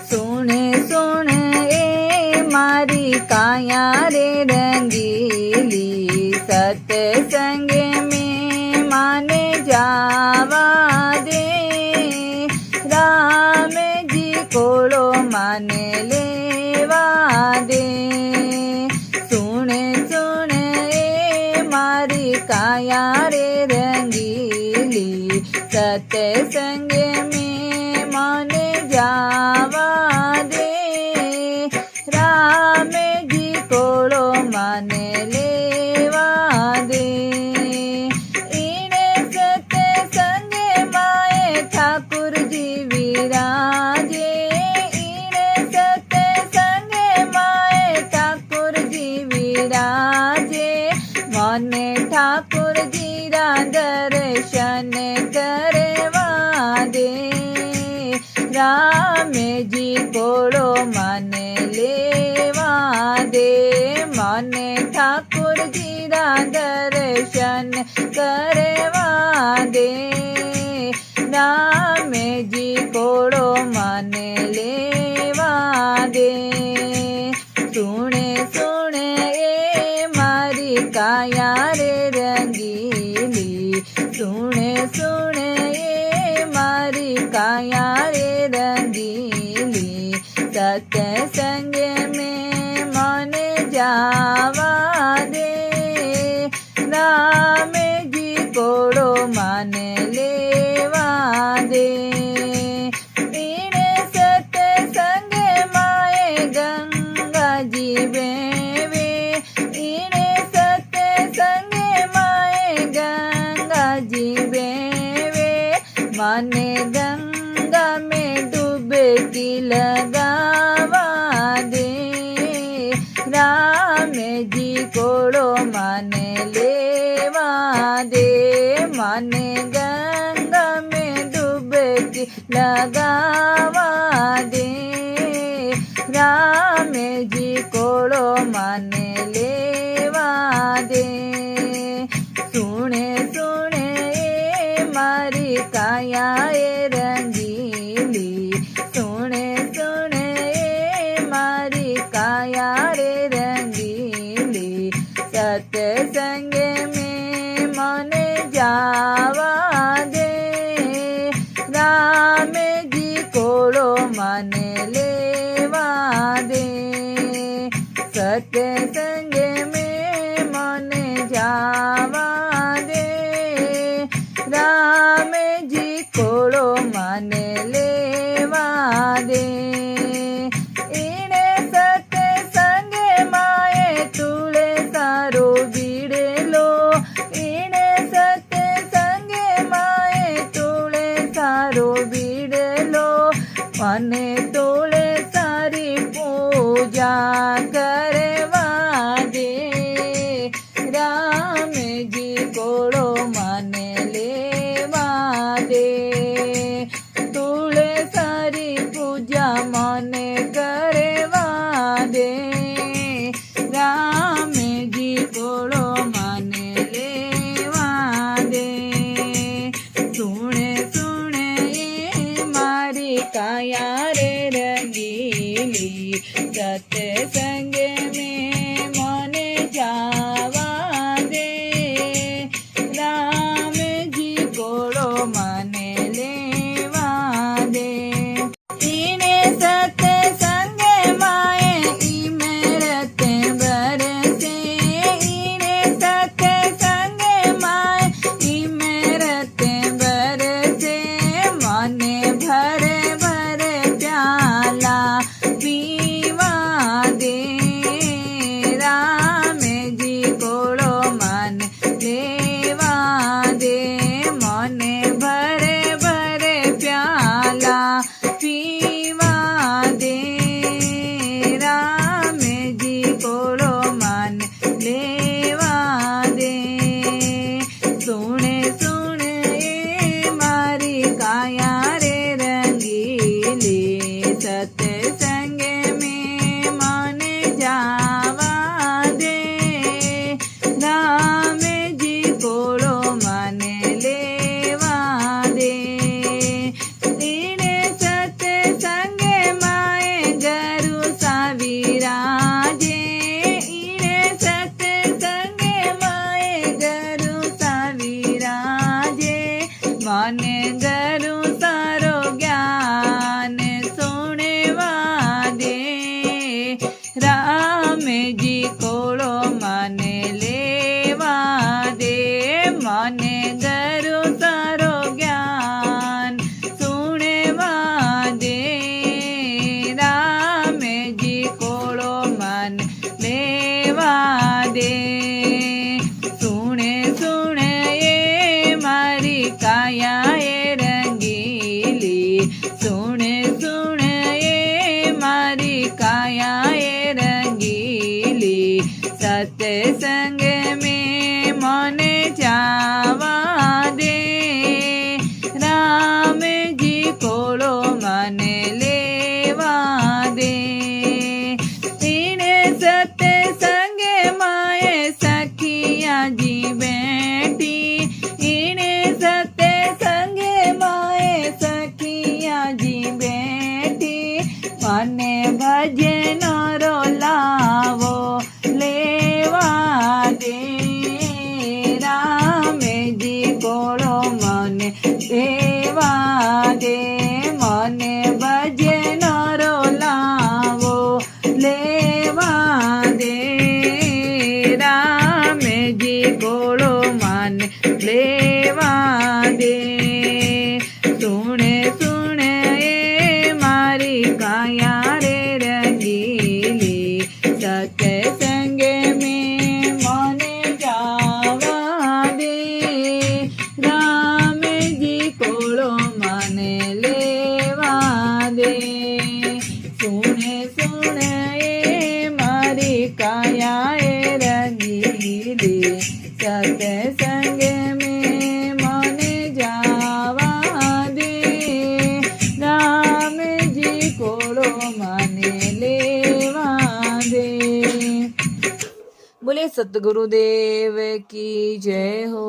सुने सुन ए मारी काया रे रंगीली, सत्संग में माने जावा दे, राम जी कोड़ो माने लेवा दे। सुने सुन ए मारी काया रे रंगीली, सत्संग में माने जावा दे, राम जी कोड़ो माने लेवा दे। इने सत्संग माए ठाकुर जी विराजे, इने सत्संग माए ठाकुर जी विराजे, मने ठाकुर जी रा दर्शन करवा दे, राम जी कोड़ो माने लेवा दे, मने ठाकुर जी रा दर्शन करवा दे, राम जी कोड़ो माने लेवा दे। सुने सुने ए मारी काया रे रंगीली, सुने सुने ए मारी काया रे रंगीली, सत्संग में माने जावा दे, राम जी कोड़ो माने लेवा दे। इने सत्संग माए गंगा जी बेवे, इने सत्संग माए गंगा जी बेवे, माने गंगा में डुबकी लगावा दे, राम जी कोड़ो माने लेवा दे, माने गंगा में डुबकी लगावा दे, राम जी कोड़ो माने लेवा दे। सुने सुने ए मारी काया ए रंगीली, सुने सुने ए मारी काया रे रंगीली, सत्संग में माने जावा दे, राम जी कोड़ो माने लेवा दे, सत्संग में माने जावा दे, राम जी कोड़ो माने लेवा दे। इने सत्संग माए तुले सारो बीड़ेलो, इने सत्संग माए तुले सारो बीड़ेलो, मने तुले सारी पूजा करवा दे, राम जी कोड़ो माने लेवा दे, तुले सारी पूजा मने करवा दे, राम जी कोड़ो माने लेवा दे। सुने सुने ए मारी काया रे रंगीली, सत्संग में माने जावा दे, राम जी कोड़ो माने लेवा दे। इने सत्संग माए इमरत बरसे, इने सत्संग माए इमरत बरसे, माने भर भर प्याला पीवा दे, राम जी कोड़ो मान लेवा दे, मने भर भर प्याला पीवा दे, राम जी कोड़ो मान लेवा दे। सुने सुन ए मारी काया रे रंगीली, सत्संग में माने जावा दे, राम जी कोड़ो माने लेवा दे। इने सत्संग माए मारी कायाए रंगीली सत्संग में मने जावा दे राम जी कोड़ो मने लेवा दे तीने सत्संग माए सखिया जी बैठी इने सत्संग माए सखिया जी बैठी मने भजन रो लावो लेवा दे राम जी कोड़ो मने देवा दे मने भजन रो लावो लेवा दे राम जी कोड़ो मने लेवा दे सुने सुने ए मारी काया रे रंगीली सत्संग में मने जावा दे राम जी कोड़ो मने लेवा दे सुने सुने ए मारी काया ए रंगीली सत्संग में मने जावा दे राम जी कोड़ो मने लेवा दे। बोले सतगुरुदेव की जय हो।